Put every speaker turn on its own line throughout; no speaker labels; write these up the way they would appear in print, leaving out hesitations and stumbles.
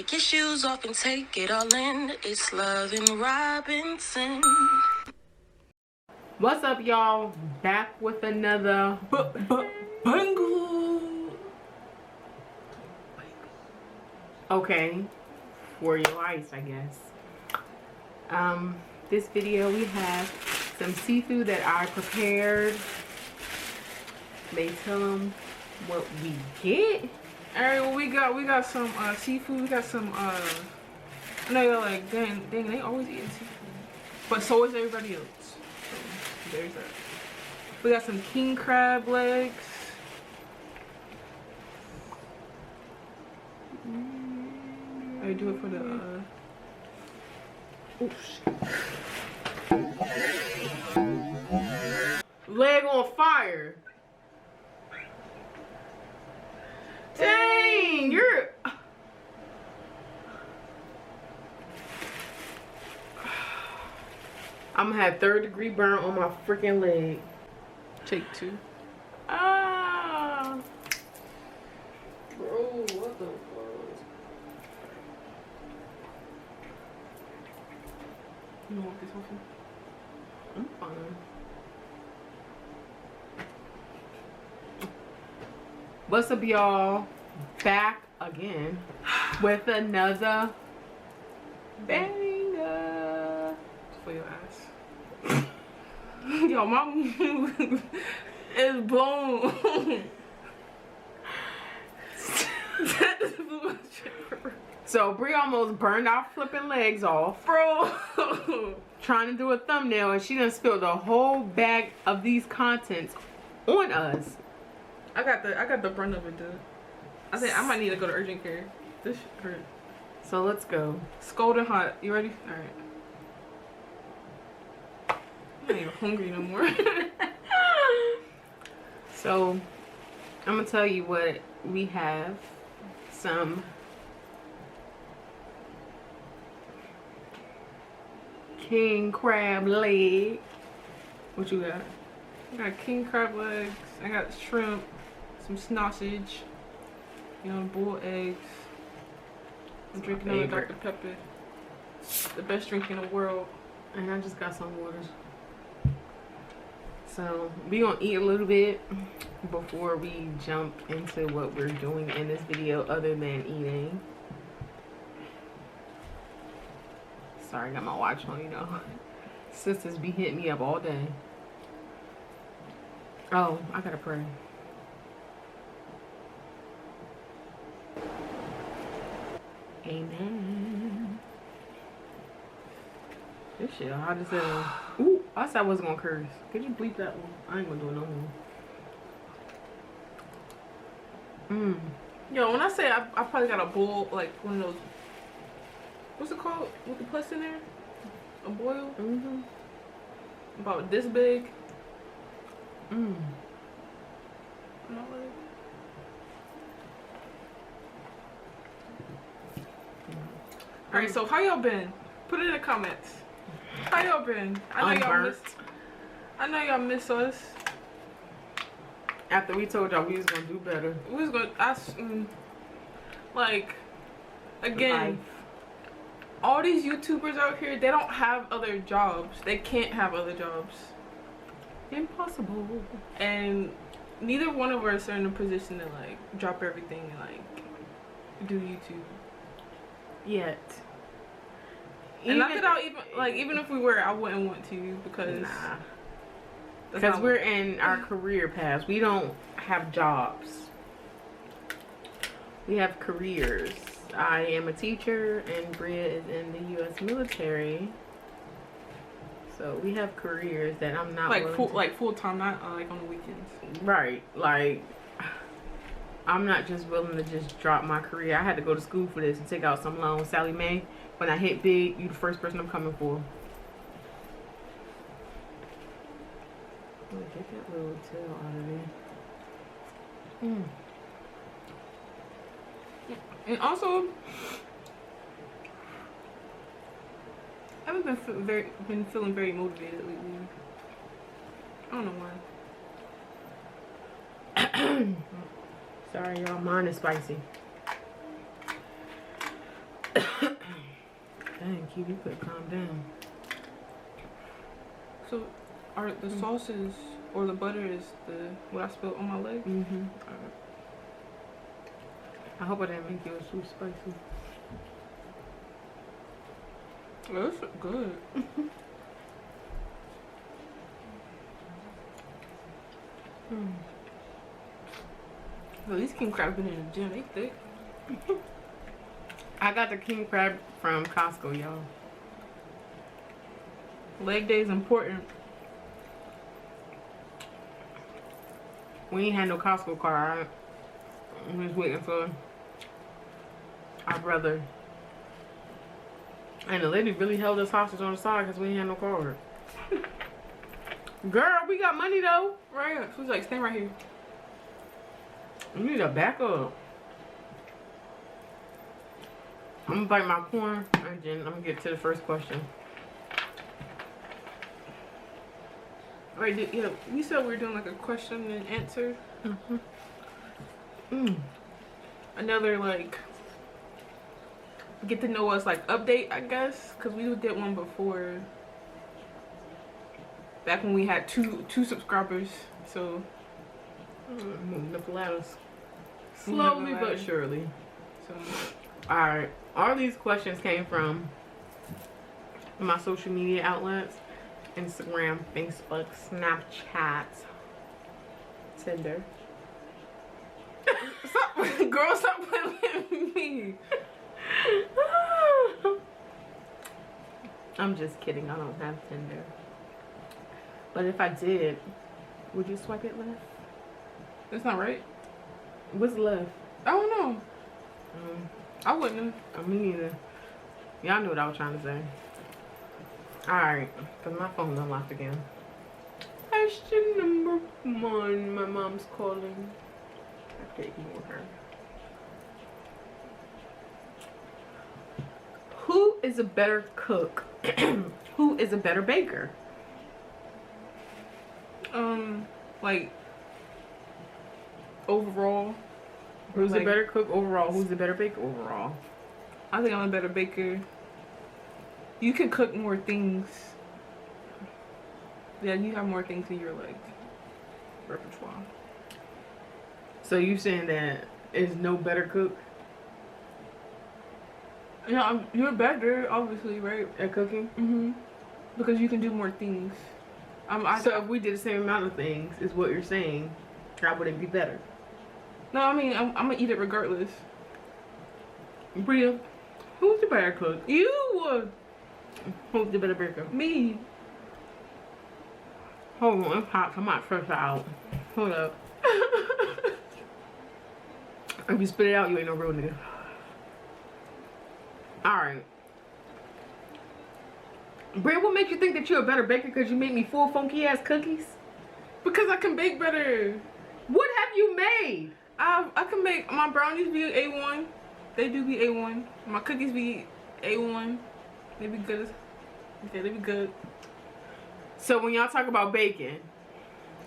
Take your shoes off and take it all in. It's Love and Robinson.
What's up, y'all? Back with another bangle. Okay, for your ice, I guess. This video we have some seafood that I prepared. They tell them what we get.
All right, well we got some seafood. We got some I know you're like, dang, they always eating seafood, but so is everybody else. So there's that. We got some king crab legs. I do it for the oops.
Leg on fire. Dang, you're... I'm gonna have 3rd-degree burn on my freaking leg.
Take 2.
Ah, bro, what the fuck?
You want this one?
I'm fine. What's up, y'all? Back again with another banger.
For your ass. Yo, my mood is blown.
So Bree almost burned our flipping legs off,
bro.
trying to do a thumbnail, and she done spilled a whole bag of these contents on us.
I got the brunt of it, dude. I think I might need to go to urgent care. This shit hurt.
So let's go.
Scalding hot. You ready? All right. I'm not even hungry no more.
So I'm gonna tell you what we have. Some king crab leg.
What you got? I got king crab legs. I got shrimp, some sausage, you know, boiled eggs. I'm drinking another Dr. Pepper. The best drink in the world.
And I just got some waters. So we gonna eat a little bit before we jump into what we're doing in this video other than eating. Sorry, I got my watch on, you know. Sisters be hitting me up all day. Oh, I gotta pray. Amen. This shit hot as hell. Ooh, I said I wasn't gonna curse. Could you bleep that one? I ain't gonna do it no more.
Yo, when I say I probably got a bowl, like one of those, what's it called? With the plus in there? A boil? About this big. Alright, so how y'all been? Put it in the comments. How y'all been? I know y'all miss us.
After we told y'all we was gonna do better.
We was gonna like, again, all these YouTubers out here, they don't have other jobs. They can't have other jobs.
Impossible.
And neither one of us are in a position to like drop everything and like do YouTube
yet.
And not that even if we were, I wouldn't want to, because
because we're in our career paths. We don't have jobs. We have careers. I am a teacher and Bria is in the U.S. military. So we have careers that I'm not
like full time, not like on the weekends.
Right. Like, I'm not just willing to just drop my career. I had to go to school for this and take out some loans. Sally Mae, when I hit big, you the first person I'm coming for. Get that little tail out of there.
And also, I haven't been feeling very motivated lately. I don't know why.
Sorry, y'all. Mine is spicy. Dang, Keith, you could calm down.
So, are the sauces or the butter is the what I spilled on my leg?
Mm-hmm. I hope I didn't make yours too spicy.
Oh, it's good. Well, these king crabs been in the gym. They thick.
I got the king crab from Costco, y'all.
Leg day is important.
We ain't had no Costco card. We was waiting for our brother. And the lady really held us hostage on the side because we ain't had no card. Girl, we got money though.
Right. She was like, stand right here.
We need to back up. I'm gonna bite my corn and then I'm gonna get to the first question.
Alright, yeah, we said we were doing like a question and answer. Another like get to know us like update, I guess, because we did one before, back when we had two subscribers. So
moving up the ladders slowly but surely.
So
all right, all these questions came from my social media outlets: Instagram, Facebook, Snapchat, Tinder.
stop, girl, stop playing with me.
I'm just kidding. I don't have Tinder. But if I did, would you swipe it left?
That's not right.
What's left?
I don't know. I wouldn't have.
Me neither. Y'all knew what I was trying to say. Alright, because my phone's unlocked again. Question number 1. My mom's calling. I have to ignore her. Who is a better cook? Who is a better baker?
Like overall.
Who's
like,
a better cook overall? Who's a better baker overall?
I think I'm a better baker. You can cook more things. Yeah, you have more things in your like repertoire.
So you saying that is no better cook
Yeah, you're better, obviously, right?
at cooking?
Mm-hmm. Because you can do more things.
So if we did the same amount of things, is what you're saying, I wouldn't be better.
No, I mean, I'm gonna eat it regardless.
Bria, who's the better cook?
You!
Who's the better baker?
Me.
Hold on, it's hot. Come out fresh out. Hold up. If you spit it out, you ain't no real nigga. Alright. Bria, what makes you think that you're a better baker? Because you made me 4 funky ass cookies?
Because I can bake better.
What have you made?
I can make, my brownies be A1. They do be A1. My cookies be A1. They be good as, okay, they be good.
So when y'all talk about baking,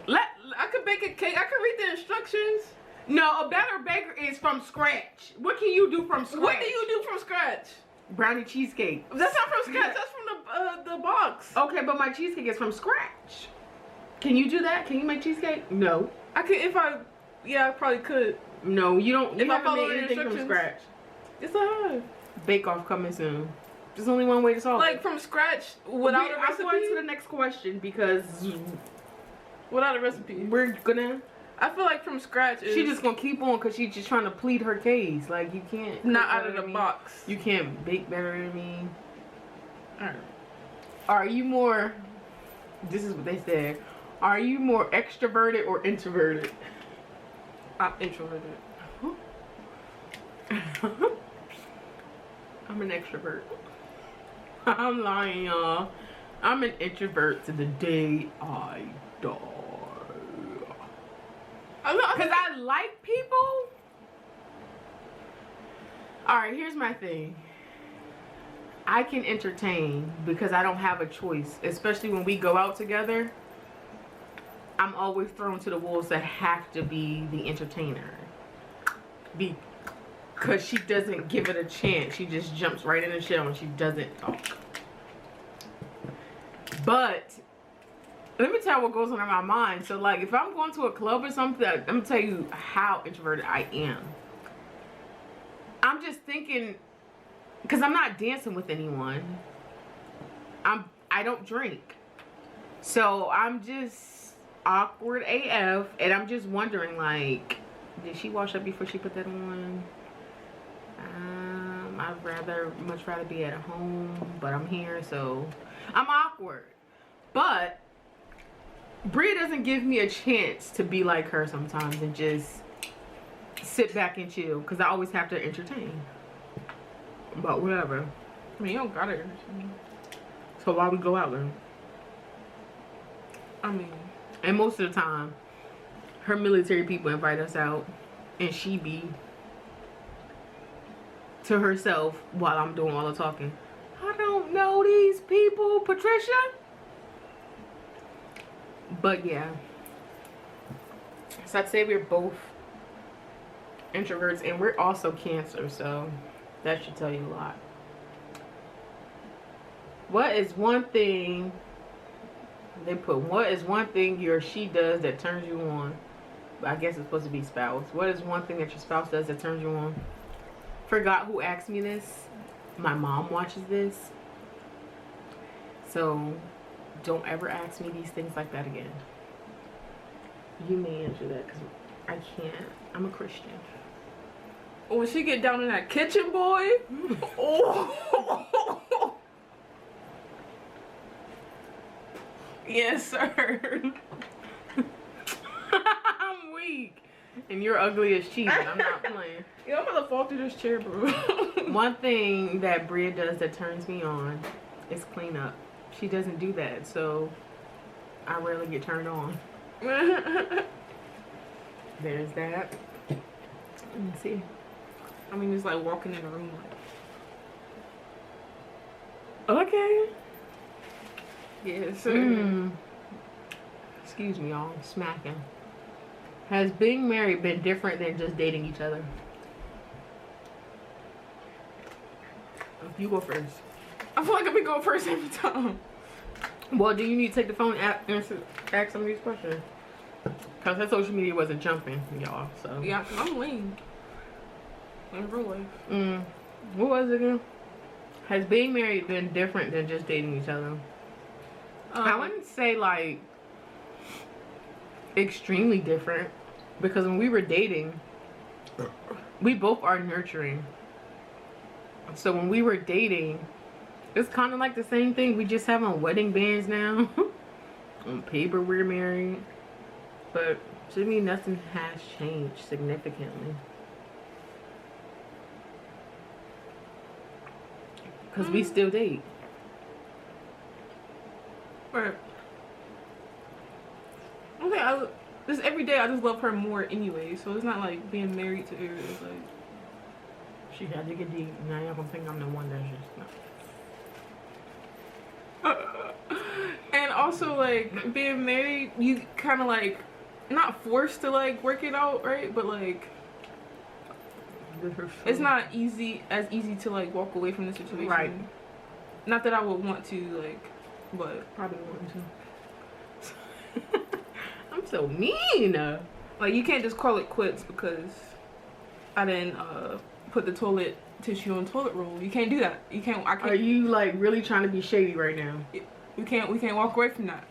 I could bake a cake. I could read the instructions.
no, a better baker is from scratch. What can you do from scratch?
What do you do from scratch?
Brownie cheesecake.
That's not from scratch. That's from the box.
Okay, but my cheesecake is from scratch. Can you do that? Can you make cheesecake? No.
I could if I, yeah, I probably could.
No, you don't.
If
You
I
haven't
follow
made
the
anything from
instructions.
scratch.
It's a
Bake Off coming soon. There's only one way to solve
like
it.
from scratch without a
I'm
recipe.
going to the next question because
Without a recipe.
we're gonna.
I feel like from scratch is
She just gonna keep on because she's just trying to plead her case. Like you can't.
not
cook
out
better
of the
than me.
box.
You can't bake better than me.
Alright.
Are you more? This is what they said. Are you more extroverted or introverted?
I'm introverted.
I'm an extrovert. I'm lying, y'all. I'm an introvert to the day I die. Because I like people. Alright, here's my thing. I can entertain because I don't have a choice. Especially when we go out together. I'm always thrown to the wolves that have to be the entertainer. because she doesn't give it a chance. She just jumps right in the shell and she doesn't talk. But let me tell you what goes on in my mind. So like if I'm going to a club or something, I'm gonna tell you how introverted I am. I'm just thinking, because I'm not dancing with anyone. I don't drink. So I'm just awkward AF, and I'm just wondering, like, did she wash up before she put that on? I'd much rather be at home, but I'm here, so I'm awkward. But Bria doesn't give me a chance to be like her sometimes and just sit back and chill, because I always have to entertain. But whatever.
I mean, you don't gotta entertain.
So why we go out then?
I mean,
and most of the time, her military people invite us out, and she be to herself while I'm doing all the talking. I don't know these people, Patricia. But yeah. So I'd say we're both introverts, and we're also Cancer, so that should tell you a lot. What is one thing they put? What is one thing he or she does that turns you on? I guess it's supposed to be spouse. What is one thing that your spouse does that turns you on? Forgot who asked me this. My mom watches this, so don't ever ask me these things like that again. You may answer that because I can't. I'm a Christian.
when she get down in that kitchen, boy. Oh. Yes, sir.
I'm weak. And you're ugly as cheese. I'm not playing.
Yeah, I'm gonna fall through this chair, bro.
One thing that Bria does that turns me on is clean up. She doesn't do that, so I rarely get turned on. There's that. Let me see.
I mean, it's like walking in a room.
Okay.
Yes, sir.
Excuse me, y'all. I'm smacking. Has being married been different than just dating each other? You go first.
I feel like I've been going first every time.
Well, do you need to take the phone and ask some of these questions? Because her social media wasn't jumping, y'all. So
yeah, I'm lean. In real life.
What was it again? Has being married been different than just dating each other? I wouldn't say like extremely different, because when we were dating, we both are nurturing. So when we were dating, it's kind of like the same thing. We just have on wedding bands now. On paper, we're married. But to me, nothing has changed significantly. Because we still date.
Right. Okay, just every day I just love her more anyway. So it's not like being married to her. It's like
she had to get deep. Now y'all gonna think I'm the one that's just no.
And also, like, being married, you kind of like not forced to like work it out, right? But like, it's not as easy to like walk away from the situation.
Right.
Not that I would want to, like, but
probably want to. I'm so mean.
Like, you can't just call it quits because I didn't put the toilet tissue on toilet roll. You can't do that. You can't. I can't.
Are you like really trying to be shady right now?
We can't walk away from that.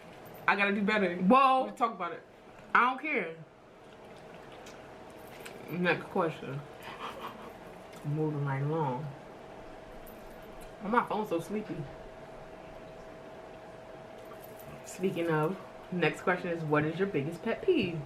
I gotta do better.
Whoa.
We'll talk about it.
I don't care. Next question. Moving right along. Oh, my phone's so sleepy. Speaking of, next question is, what is your biggest pet peeve?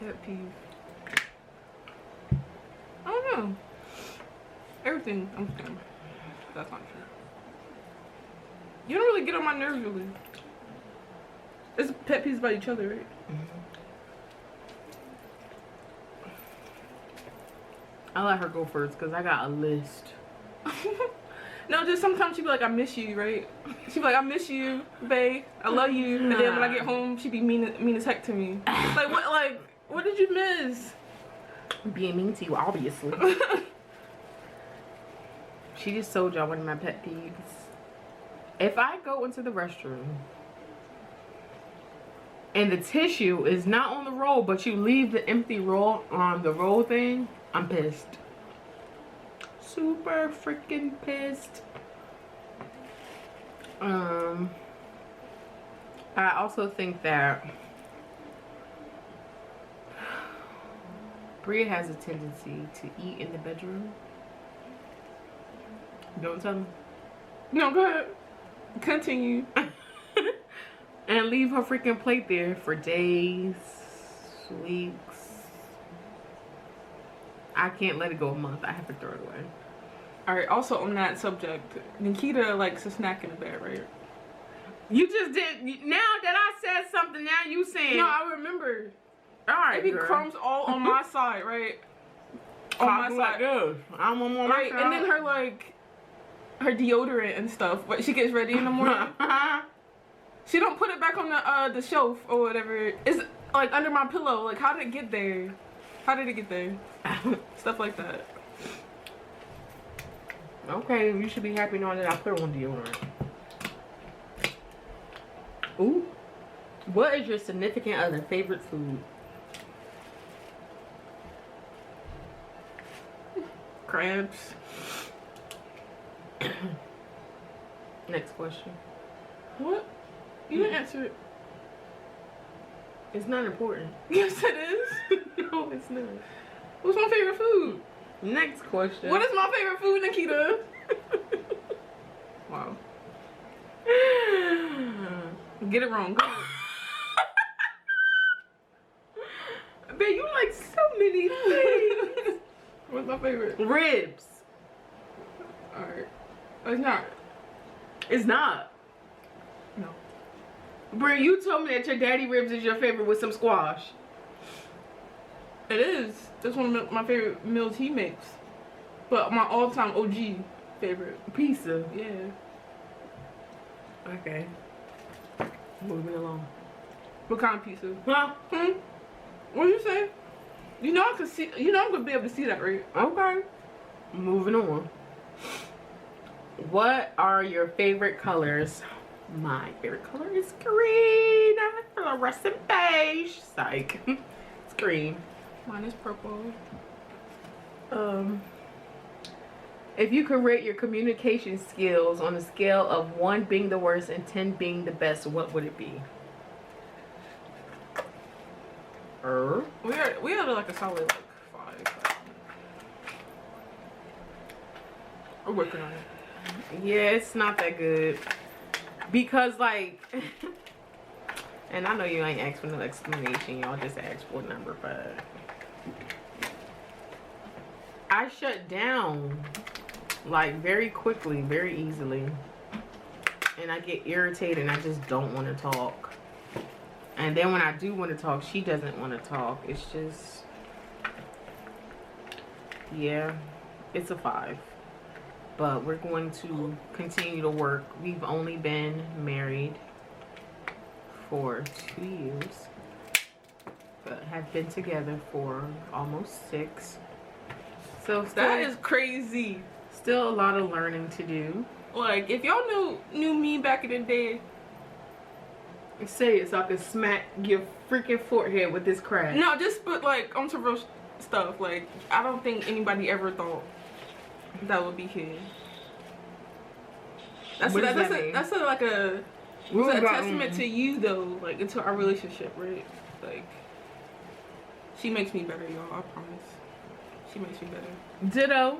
Pet peeve. I don't know. Everything. I'm just kidding. That's not true. You don't really get on my nerves, really. It's pet peeves about each other, right?
I'll let her go first because I got a list.
No, just sometimes she be like, I miss you, right? She be like, I miss you, babe. I love you. And then when I get home, she be mean as heck to me. Like, what did you miss?
Being mean to you, obviously. She just told y'all one of my pet peeves. If I go into the restroom and the tissue is not on the roll, but you leave the empty roll on the roll thing, I'm pissed. Super freaking pissed. I also think that Bria has a tendency to eat in the bedroom. Don't tell me.
No, go ahead. Continue.
And leave her freaking plate there for days, weeks. I can't let it go a month. I have to throw it away.
Alright, also on that subject, Nikita likes a snack in the bed, right?
You just did. Now that I said something, now you saying.
No, I remember.
Alright,
It be crumbs all on my side, right? On my side.
Like, I'm on my
Right,
side.
and then her deodorant and stuff, but she gets ready in the morning. She don't put it back on the shelf or whatever. It's like under my pillow. Like, how did it get there? How did it get there? Stuff like that.
Okay, you should be happy knowing that I put on deodorant. Ooh. What is your significant other favorite food?
Crabs.
Next question.
What? You didn't answer it.
It's not important.
Yes, it is.
No, it's not.
What's my favorite food?
Next question.
What is my favorite food, Nikita? Wow. Get it wrong. Go ahead.
Babe, you like so many things.
What's my favorite?
Ribs.
Alright. It's not.
It's not.
No.
Brie, you told me that your daddy ribs is your favorite with some squash.
It is. That's one of my favorite meals he makes. But my all-time OG favorite.
Pizza.
Yeah.
Okay. Moving along.
What kind of pizza?
Huh?
What did you say? You know I could see. You know I'm gonna be able to see that, right?
Okay. Moving on. What are your favorite colors? My favorite color is green. Fluorescent beige. Psych. It's green.
Mine is purple.
If you could rate your communication skills on a scale of 1 being the worst and 10 being the best, what would it be?
We are like a solid like 5. We're working on it.
Yeah, it's not that good. Because like, and I know you ain't asked for no explanation, y'all just asked for a number, but I shut down like very quickly, very easily. And I get irritated and I just don't want to talk. And then when I do want to talk, she doesn't want to talk. It's just, yeah, it's a 5. But we're going to continue to work. We've only been married for 2 years, but have been together for almost 6. So still,
That is crazy.
Still a lot of learning to do.
Like, if y'all knew me back in the day.
Say it so I can smack your freaking forehead with this crap.
No, just put like on some real stuff. Like, I don't think anybody ever thought that would be here. That's
What does that
a
mean?
that's a, like a it's a testament to you though, like into our relationship, right? Like, she makes me better, y'all. I promise. She makes me better.
Ditto.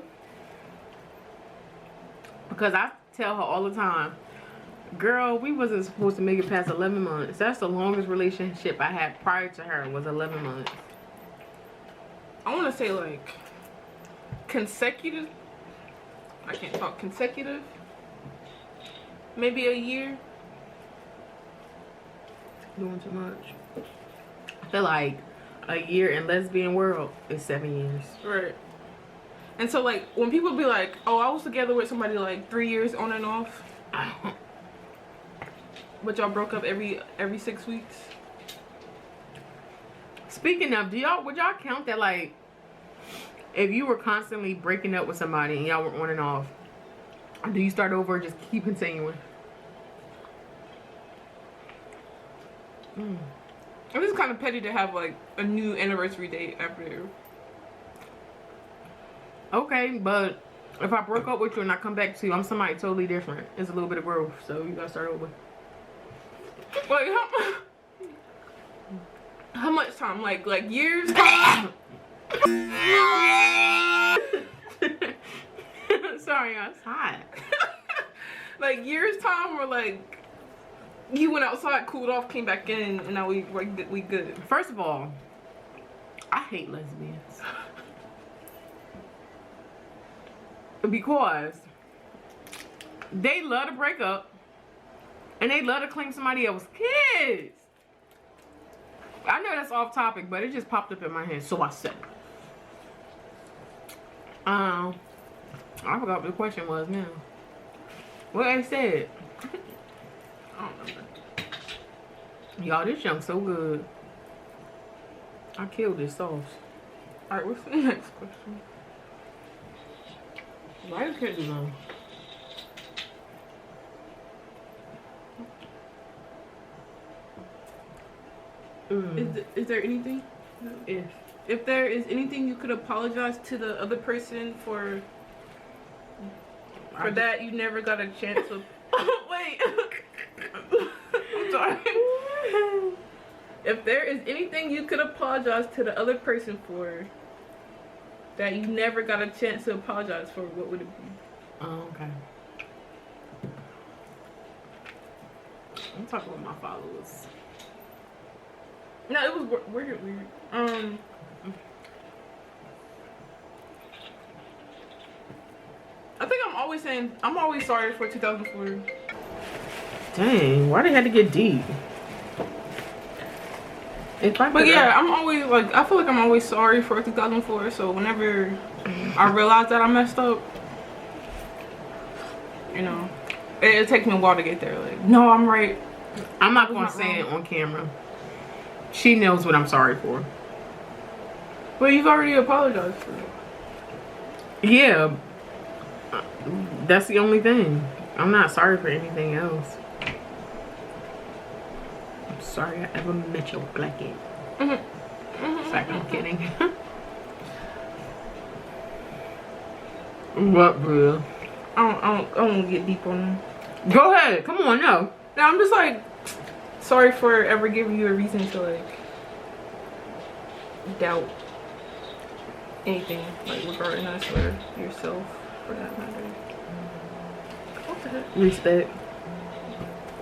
Because I tell her all the time, girl, we wasn't supposed to make it past 11 months. That's the longest relationship I had prior to her was 11 months.
I want to say like consecutive. I can't talk consecutive. Maybe a year.
Doing too much. I feel like a year in lesbian world is 7 years.
Right. And so like when people be like, oh, I was together with somebody like 3 years on and off, but y'all broke up every 6 weeks.
Speaking of, would y'all count that, like, if you were constantly breaking up with somebody and y'all were on and off, do you start over or just keep continuing?
It was kind of petty to have like a new anniversary date after.
Okay, but if I broke up with you and I come back to you, I'm somebody totally different. It's a little bit of growth, so you gotta start over.
Like how much time? Like years time?
Sorry, I was hot.
Like years time, or like you went outside, cooled off, came back in, and now we good.
First of all, I hate lesbians. Because they love to break up and they love to claim somebody else's kids. I know that's off topic, but it just popped up in my head, so I said. I forgot what the question was now. What I said.
I don't remember.
Y'all, this young so good. I killed this sauce.
Alright, what's the next question?
Why you can't do that?
Is there anything? If there is anything you could apologize to the other person for that you never got a chance to. Wait. I'm sorry. If there is anything you could apologize to the other person for that you never got a chance to apologize for, what would it be?
Oh, okay. I'm talking about my followers.
No, it was weird. I think I'm always sorry for 2004.
Dang, why they had to get deep?
But yeah, I'm always like, I feel like I'm always sorry for 2004. So whenever I realize that I messed up, you know, it takes me a while to get there. Like, no, I'm right.
I'm not gonna say it on camera. She knows what I'm sorry for.
Well, you've already apologized for it.
Yeah, that's the only thing. I'm not sorry for anything else. I'm sorry I ever met your black kid. It's like, I'm kidding. What, bro?
I don't get deep on them.
Go ahead. Come on, no.
Now I'm just like, sorry for ever giving you a reason to like doubt anything, like regarding us or yourself for that matter. What the heck?
Respect.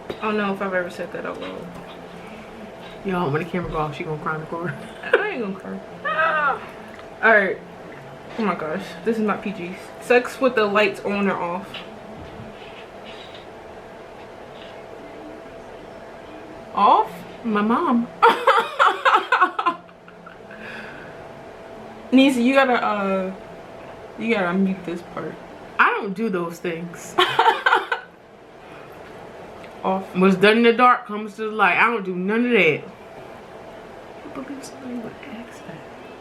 I don't know if I've ever said that out loud.
Y'all, when the camera go off, she gonna cry in the corner.
I ain't gonna cry. Alright. Oh my gosh, this is not PG. Sex with the lights on or off. Off?
My mom.
Nisa, you gotta mute this part.
I don't do those things.
Off.
What's done in the dark comes to the light. I don't do none of that.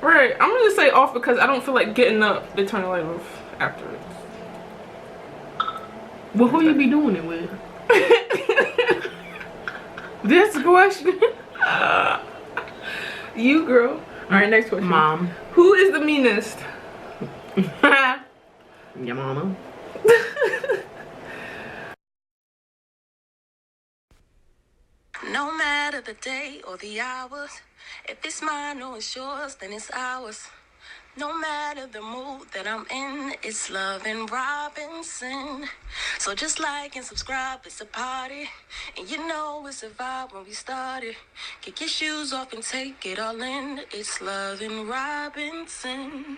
Right, I'm gonna just say off because I don't feel like getting up to turn the light off afterwards.
Well, who you be doing it with? This question?
You, girl. Alright, next question.
Mom.
Who is the meanest?
Your mama.
No matter the day or the hours, if it's mine or it's yours, then it's ours. No matter the mood that I'm in, it's Love and Robinson. So just like and subscribe, it's a party. And you know it's a vibe when we started. Kick your shoes off and take it all in. It's Love and Robinson.